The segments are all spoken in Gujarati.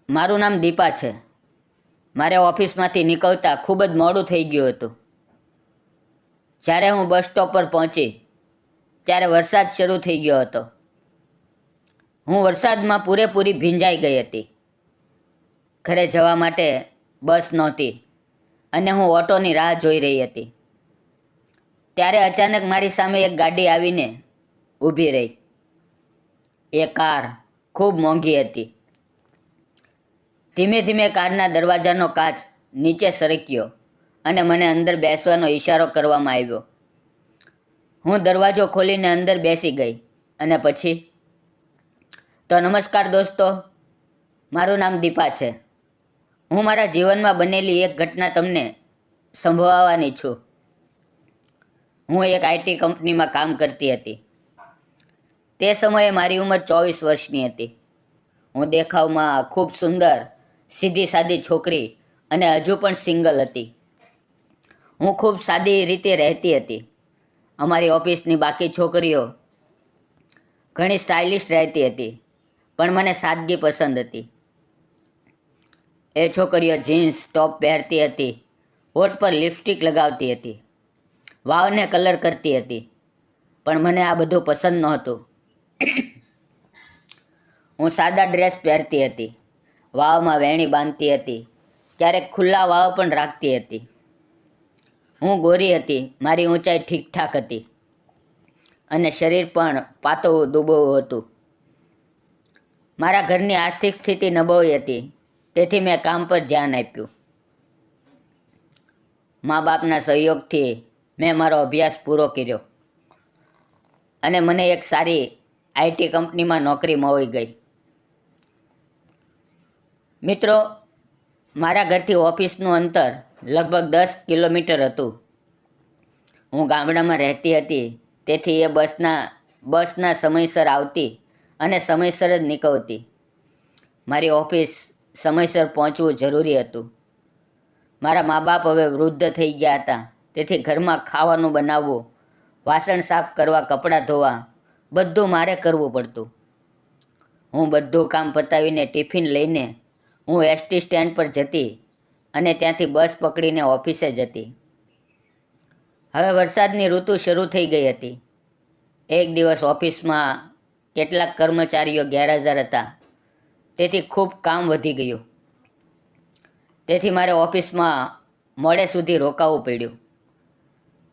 મારું નામ દીપા છે. મારે ઓફિસમાંથી નીકળતા ખૂબ જ મોડું થઈ ગયું હતું. જ્યારે હું બસ સ્ટોપ પર પહોંચી ત્યારે વરસાદ શરૂ થઈ ગયો હતો. હું વરસાદમાં પૂરેપૂરી ભીંજાઈ ગઈ હતી. ઘરે જવા માટે બસ નહોતી અને હું ઓટોની રાહ જોઈ રહી હતી. ત્યારે અચાનક મારી સામે એક ગાડી આવીને ઊભી રહી. એ કાર ખૂબ મોંઘી હતી. ધીમે ધીમે કારના દરવાજાનો કાચ નીચે સરક્યો અને મને અંદર બેસવાનો ઈશારો કરવામાં આવ્યો. હું દરવાજો ખોલીને અંદર બેસી ગઈ અને પછી, તો નમસ્કાર દોસ્તો, મારું નામ દીપા છે. હું મારા જીવનમાં બનેલી એક ઘટના તમને સંભળાવવાની છું. હું એક આઈટી કંપનીમાં કામ કરતી હતી. તે સમયે મારી ઉંમર 24 વર્ષની હતી. હું દેખાવમાં ખૂબ સુંદર, સીધી સાદી છોકરી અને હજુ પણ સિંગલ હતી. હું ખૂબ સાદી રીતે રહેતી હતી. અમારી ઓફિસની બાકી છોકરીઓ ઘણી સ્ટાઇલિશ રહેતી હતી, પણ મને સાદગી પસંદ હતી. એ છોકરીઓ જીન્સ ટોપ પહેરતી હતી, હોઠ પર લિપસ્ટિક લગાવતી હતી, વાળને કલર કરતી હતી, પણ મને આ બધું પસંદ નહોતું. હું સાદા ડ્રેસ પહેરતી હતી, વાળમાં વેણી બાંધતી હતી, ક્યારેક ખુલ્લા વાળ પણ રાખતી હતી. હું ગોરી હતી, મારી ઊંચાઈ ઠીકઠાક હતી અને શરીર પણ પાતળું દુબળું હતું. મારા ઘરની આર્થિક સ્થિતિ નબળી હતી, તેથી મેં કામ પર ધ્યાન આપ્યું. મા બાપના સહયોગથી મેં મારો અભ્યાસ પૂરો કર્યો અને મને એક સારી આઈટી કંપનીમાં નોકરી મળી ગઈ. મિત્રો, મારા ઘરથી ઓફિસનું અંતર લગભગ 10 કિલોમીટર હતું. હું ગામડામાં રહેતી હતી, તેથી એ બસના સમયસર આવતી અને સમયસર જ નીકળતી. મારી ઓફિસ સમયસર પહોંચવું જરૂરી હતું. મારા મા બાપ હવે વૃદ્ધ થઈ ગયા હતા, તેથી ઘરમાં ખાવાનું બનાવવું, વાસણ સાફ કરવા, કપડાં ધોવા, બધું મારે કરવું પડતું. હું બધું કામ પતાવીને ટિફિન લઈને હું એસટી સ્ટેન્ડ પર જતી અને ત્યાંથી બસ પકડીને ઓફિસે જતી. હવે વરસાદની ઋતુ શરૂ થઈ ગઈ હતી. એક દિવસ ઓફિસમાં કેટલાક કર્મચારીઓ ગેરહાજર હતા, તેથી ખૂબ કામ વધી ગયું. તેથી મારે ઓફિસમાં મોડે સુધી રોકાવું પડ્યું.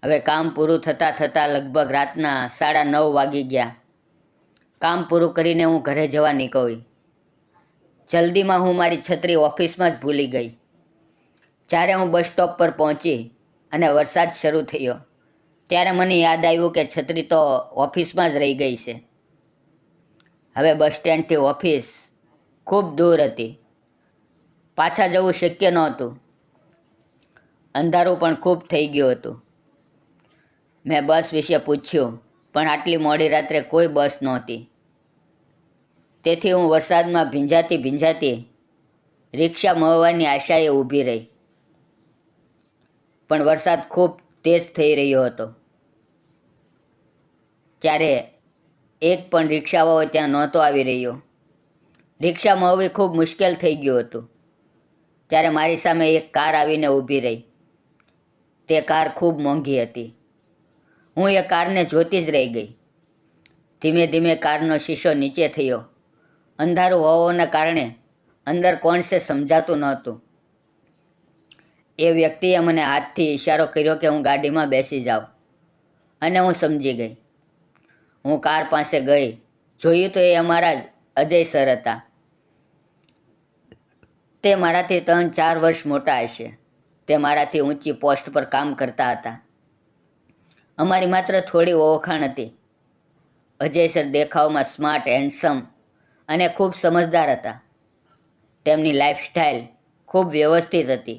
હવે કામ પૂરું થતાં લગભગ રાતના 9:30 વાગી ગયા. કામ પૂરું કરીને હું ઘરે જવા નીકળી. જલ્દીમાં હું મારી છત્રી ઓફિસમાં જ ભૂલી ગઈ. જ્યારે હું બસ સ્ટોપ પર પહોંચી અને વરસાદ શરૂ થયો, ત્યારે મને યાદ આવ્યું કે છત્રી તો ઓફિસમાં જ રહી ગઈ છે. હવે બસ સ્ટેન્ડથી ઓફિસ ખૂબ દૂર હતી. પાછા જવું શક્ય નહોતું. અંધારું પણ ખૂબ થઈ ગયું હતું. મેં બસ વિશે પૂછ્યું, પણ આટલી મોડી રાત્રે કોઈ બસ નહોતી. તેથી હું વરસાદમાં ભીંજાતી રિક્ષા મળવાની આશાએ ઊભી રહી. પણ વરસાદ ખૂબ તેજ થઈ રહ્યો હતો. ત્યારે એક પણ રિક્ષાવાળો ત્યાં નહોતો આવી રહ્યો. રિક્ષા મળવી ખૂબ મુશ્કેલ થઈ ગયું હતું. ત્યારે મારી સામે એક કાર આવીને ઊભી રહી. તે કાર ખૂબ મોંઘી હતી. હું એ કારને જોતી જ રહી ગઈ. ધીમે ધીમે કારનો શીશો નીચે થયો. અંધારું હોવાના કારણે અંદર કોણ છે સમજાતું નહોતું. એ વ્યક્તિએ મને હાથથી ઈશારો કર્યો કે હું ગાડીમાં બેસી જાઉં, અને હું સમજી ગઈ. હું કાર પાસે ગઈ, જોયું તો એ અમારા જ અજય સર હતા. તે મારાથી 3-4 વર્ષ મોટા હશે. તે મારાથી ઊંચી પોસ્ટ પર કામ કરતા હતા. અમારી માત્ર થોડી ઓળખાણ હતી. અજય સર દેખાવમાં સ્માર્ટ, હેન્ડસમ અને ખૂબ સમજદાર હતા. તેમની લાઈફસ્ટાઈલ ખૂબ વ્યવસ્થિત હતી.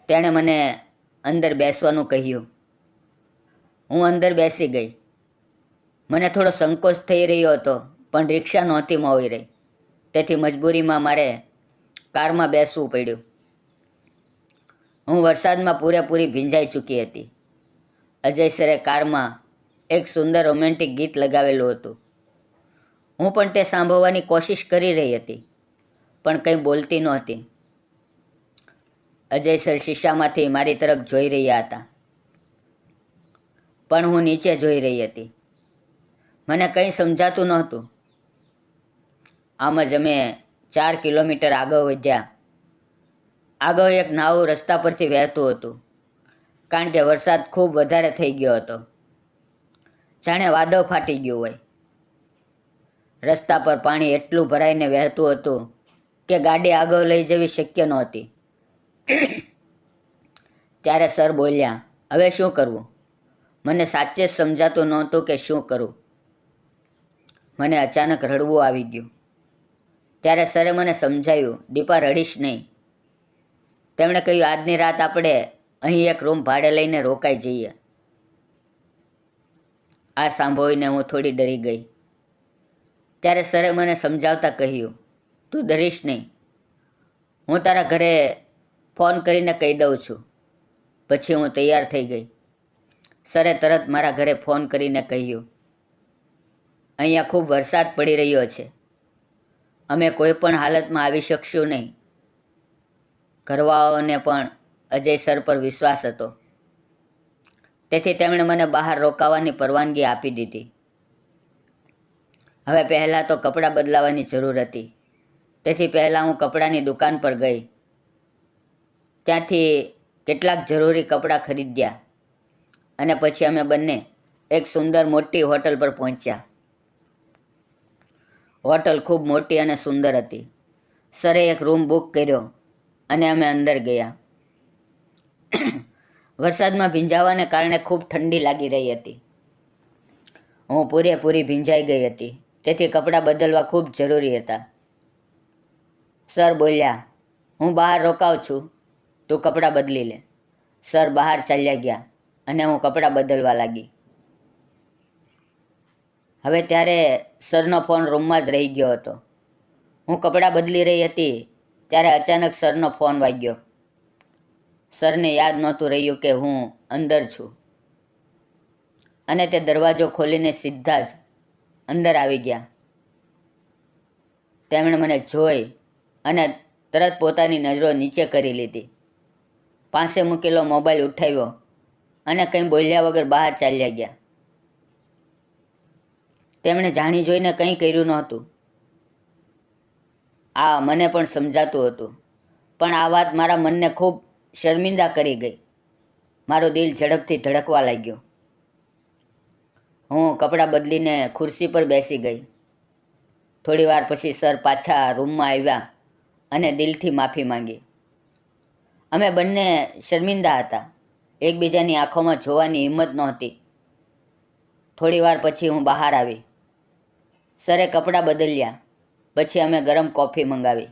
તેણે મને અંદર બેસવાનું કહ્યું. હું અંદર બેસી ગઈ. મને થોડો સંકોચ થઈ રહ્યો હતો, પણ રિક્ષા નહોતી મળી રહી, તેથી મજબૂરીમાં મારે કારમાં બેસવું પડ્યું. હું વરસાદમાં પૂરેપૂરી ભીંજાઈ ચૂકી હતી. અજય સરે કારમાં એક સુંદર રોમેન્ટિક ગીત લગાવેલું હતું. હું પણ તે સાંભળવાની કોશિશ કરી રહી હતી. પણ કંઈ બોલતી નહોતી. અજય સર શીશામાંથી મારી તરફ જોઈ રહ્યા હતા, પણ હું નીચે જોઈ રહી હતી. મને કંઈ સમજાતું નહોતું. આમ જ અમે 4 કિલોમીટર આગળ વધ્યા. આગળ એક નાવું રસ્તા પરથી વહેતું હતું, કારણ કે વરસાદ ખૂબ વધારે થઈ ગયો હતો. જાણે વાદળ ફાટી ગયું હોય. રસ્તા પર પાણી એટલું ભરાઈને વહેતું હતું કે ગાડી આગળ લઈ જવી શક્ય નહોતી. ત્યારે સર બોલ્યા, હવે શું કરવું? મને સાચે જ સમજાતું નહોતું કે શું કરું. મને અચાનક રડવું આવી ગયું. ત્યારે સરે મને સમજાવ્યું, દીપા રડીશ નહીં. તેમણે કહ્યું, આજની રાત આપણે અહીં એક રૂમ ભાડે લઈને રોકાઈ જઈએ. આ સાંભળીને હું થોડી ડરી ગઈ. ત્યારે સરે મને સમજાવતા કહ્યું, તું ડરીશ નહીં. હું તારા ઘરે ફોન કરીને કહી દઉં છું. પછી હું તૈયાર થઈ ગઈ. સરે તરત મારા ઘરે ફોન કરીને કહ્યું, અહીંયા ખૂબ વરસાદ પડી રહ્યો છે. અમે કોઈ પણ હાલતમાં આવી શકશું નહીં. ઘરવાળાઓને પણ અજય સર પર વિશ્વાસ હતો. તેથી તેમણે મને બહાર રોકાવાની પરવાનગી આપી દીધી. હવે પહેલાં તો કપડાં બદલાવાની જરૂર હતી. તેથી પહેલાં હું કપડાની દુકાન પર ગઈ. ત્યાંથી કેટલાક જરૂરી કપડાં ખરીદ્યા અને પછી અમે બંને એક સુંદર મોટી હોટલ પર પહોંચ્યા. હોટલ ખૂબ મોટી અને સુંદર હતી. સરે એક રૂમ બુક કર્યો અને અમે અંદર ગયા. વરસાદમાં ભીંજાવાને કારણે ખૂબ ઠંડી લાગી રહી હતી. હું પૂરેપૂરી ભીંજાઈ ગઈ હતી, તેથી કપડાં બદલવા ખૂબ જરૂરી હતા. સર બોલ્યા, હું બહાર રોકાઉં છું, તું કપડાં બદલી લે. સર બહાર ચાલ્યા ગયા અને હું કપડાં બદલવા લાગી. હવે ત્યારે સરનો ફોન રૂમમાં જ રહી ગયો હતો. હું કપડાં બદલી રહી હતી ત્યારે અચાનક સરનો ફોન વાગ્યો. સરને યાદ નહોતું રહ્યું કે હું અંદર છું અને તે દરવાજો ખોલીને સીધા જ અંદર આવી ગયા. તેમણે મને જોઈ અને તરત પોતાની નજરો નીચે કરી લીધી. પાસે મૂકેલો મોબાઈલ ઉઠાવ્યો અને કંઈ બોલ્યા વગર બહાર ચાલ્યા ગયા. તેમણે જાણી જોઈને કંઈ કર્યું નહોતું. આ મને પણ સમજાતું હતું, પણ આ વાત મારા મનને ખૂબ શર્મિંદા કરી ગઈ. મારું દિલ ઝડપથી ધડકવા લાગ્યું. હું કપડાં બદલીને ખુરશી પર બેસી ગઈ. થોડી વાર પછી સર પાછા રૂમમાં આવ્યા અને દિલથી માફી માંગી. અમે બંને શર્મિંદા હતા. એકબીજાની આંખોમાં જોવાની હિંમત નહોતી. થોડી વાર પછી હું બહાર આવી. સરે કપડાં બદલ્યા. પછી અમે ગરમ કોફી મંગાવી.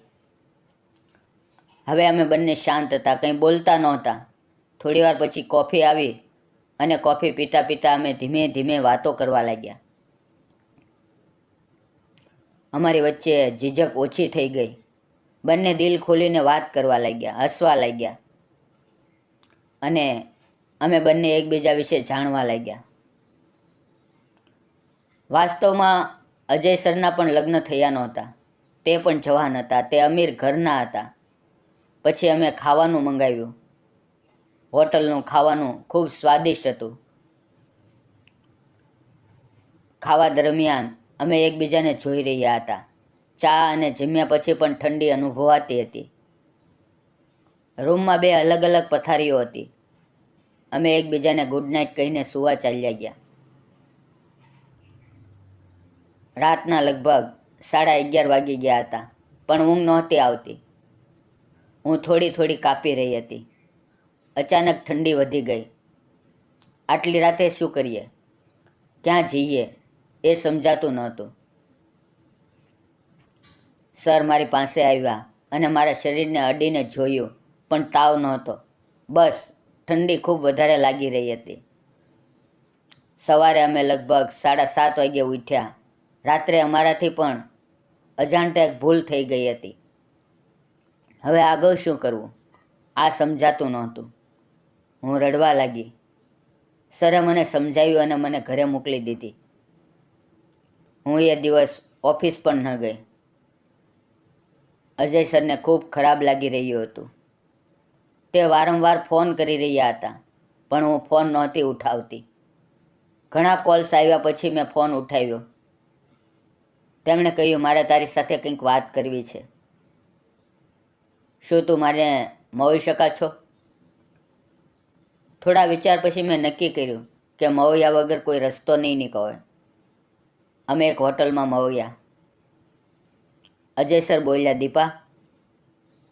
હવે અમે બંને શાંત હતા, કંઈ બોલતા નહોતા. થોડી વાર પછી કોફી આવી અને કોફી પીતા પીતા અમે ધીમે ધીમે વાતો કરવા લાગ્યા. અમારી વચ્ચે ઝીઝક ઓછી થઈ ગઈ. બંને દિલ ખોલીને વાત કરવા લાગ્યા, હસવા લાગ્યા અને અમે બંને એકબીજા વિશે જાણવા લાગ્યા. વાસ્તવમાં અજય સરના પણ લગ્ન થયા નહોતા. તે પણ જવાન હતા. તે અમીર ઘરના હતા. પછી અમે ખાવાનું મંગાવ્યું. હોટલનું ખાવાનું ખૂબ સ્વાદિષ્ટ હતું. ખાવા દરમિયાન અમે એકબીજાને જોઈ રહ્યા હતા. ચા અને જમ્યા પછી પણ ઠંડી અનુભવાતી હતી. રૂમમાં 2 અલગ અલગ પથારીઓ હતી. અમે એકબીજાને ગુડ નાઇટ કહીને સૂવા ચાલ્યા ગયા. રાતના લગભગ 11:30 વાગી ગયા હતા, પણ ઊંઘ નહોતી આવતી. હું થોડી થોડી કાપી રહી હતી. અચાનક ઠંડી વધી ગઈ. આટલી રાતે શું કરીએ, ક્યાં જઈએ એ સમજાતું નહોતું. સર મારી પાસે આવ્યા અને મારા શરીરને અડીને જોયું, પણ તાવ નહોતો. બસ ઠંડી ખૂબ વધારે લાગી રહી હતી. સવારે અમે લગભગ 7:30 વાગ્યે ઉઠ્યા. રાત્રે અમારાથી પણ અજાણતા એક ભૂલ થઈ ગઈ હતી. હવે આગળ શું કરવું આ સમજાતું નહોતું. હું રડવા લાગી. સરે મને સમજાવ્યું અને મને ઘરે મોકલી દીધી. હું એ દિવસ ઓફિસ પણ ન ગઈ. અજય સરને ખૂબ ખરાબ લાગી રહ્યું હતું. તે વારંવાર ફોન કરી રહ્યા હતા, પણ હું ફોન નહોતી ઉઠાવતી. ઘણા કોલ્સ આવ્યા પછી મેં ફોન ઉઠાવ્યો. તેમણે કહ્યું, મારે તારી સાથે કંઈક વાત કરવી છે. શું તું મારે મળી શકા છો? થોડા વિચાર પછી મેં નક્કી કર્યું કે મળ્યા વગર કોઈ રસ્તો નહીં નીકળે. અમે એક હોટલમાં મળ્યા. અજય સર બોલ્યા,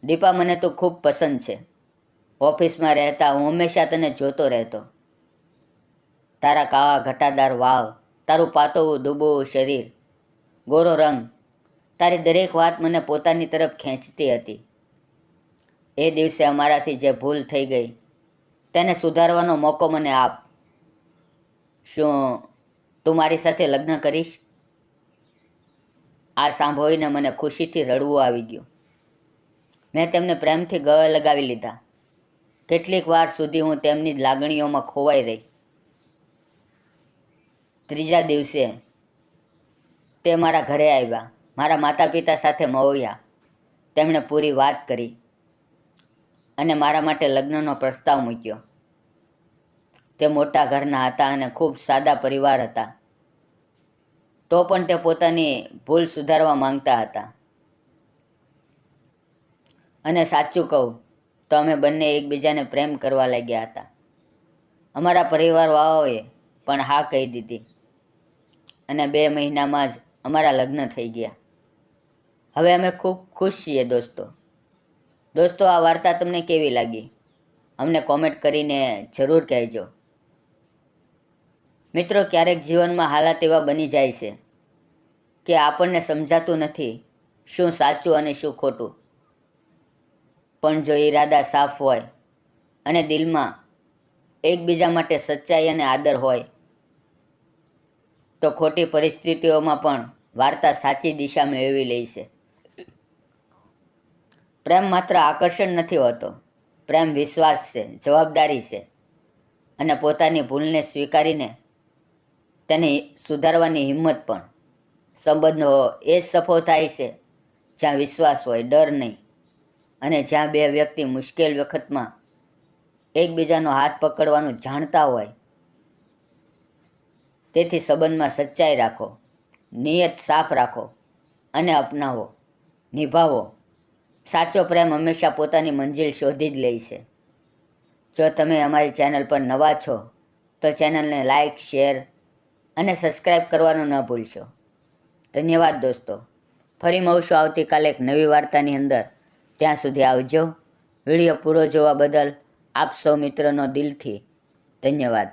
દીપા, મને તો ખૂબ પસંદ છે. ઓફિસમાં રહેતા હું હંમેશા તને જોતો રહેતો. તારા કાળા ઘટાદાર વાળ, તારું પાતળું દુબળું શરીર, ગોરો રંગ, તારી દરેક વાત મને પોતાની તરફ ખેંચતી હતી. એ દિવસે અમારાથી જે ભૂલ થઈ ગઈ તેને સુધારવાનો મોકો મને આપ. શું તું મારી સાથે લગ્ન કરીશ? આ સાંભળીને મને ખુશીથી રડવું આવી ગયું. મેં તેમને પ્રેમથી ગળે લગાવી લીધા. કેટલીક વાર સુધી હું તેમની લાગણીઓમાં ખોવાઈ રહી. ત્રીજા દિવસે તે મારા ઘરે આવ્યા. મારા માતા પિતા સાથે મળ્યા. તેમણે પૂરી વાત કરી અને મારા માટે લગ્નનો પ્રસ્તાવ મૂક્યો. તે મોટા ઘરના હતા અને ખૂબ સાદા પરિવાર હતા. તો પણ તે પોતાની ભૂલ સુધારવા માંગતા હતા. અને સાચું કહું તો અમે બંને એકબીજાને પ્રેમ કરવા લાગ્યા હતા. અમારા પરિવારવાળાઓએ પણ હા કહી દીધી અને 2 મહિનામાં જ અમારા લગ્ન થઈ ગયા. હવે અમે ખૂબ ખુશ છીએ દોસ્તો, આ વાર્તા તમને કેવી લાગી? અમને કોમેન્ટ કરીને જરૂર કહેજો. મિત્રો, ક્યારેક જીવનમાં હાલાત એવા બની જાય છે કે આપણને સમજાતું નથી શું સાચું અને શું ખોટું. પણ જો ઈરાદા સાફ હોય અને દિલમાં એકબીજા માટે સચ્ચાઈ અને આદર હોય તો ખોટી પરિસ્થિતિઓમાં પણ વાર્તા સાચી દિશા મેળવી લે છે. પ્રેમ માત્ર આકર્ષણ નથી હોતો. પ્રેમ વિશ્વાસ છે, જવાબદારી છે અને પોતાની ભૂલને સ્વીકારીને તેને સુધારવાની હિંમત પણ. સંબંધો એ જ સફળ થાય છે જ્યાં વિશ્વાસ હોય, ડર નહીં, અને જ્યાં 2 વ્યક્તિ મુશ્કેલ વખતમાં એકબીજાનો હાથ પકડવાનું જાણતા હોય. તેથી સંબંધમાં સચ્ચાઈ રાખો, નિયત સાફ રાખો અને અપનાવો, નિભાવો. સાચો પ્રેમ હંમેશા પોતાની મંજિલ શોધી જ લે છે. જો તમે અમારી ચેનલ પર નવા છો તો ચેનલને લાઇક, શેર અને સબસ્ક્રાઈબ કરવાનું ન ભૂલશો. ધન્યવાદ દોસ્તો. ફરી મળશું આવતીકાલે એક નવી વાર્તાની અંદર. ત્યાં સુધી આવજો. વિડીયો પૂરો જોવા બદલ આપ સૌ મિત્રોનો દિલથી ધન્યવાદ.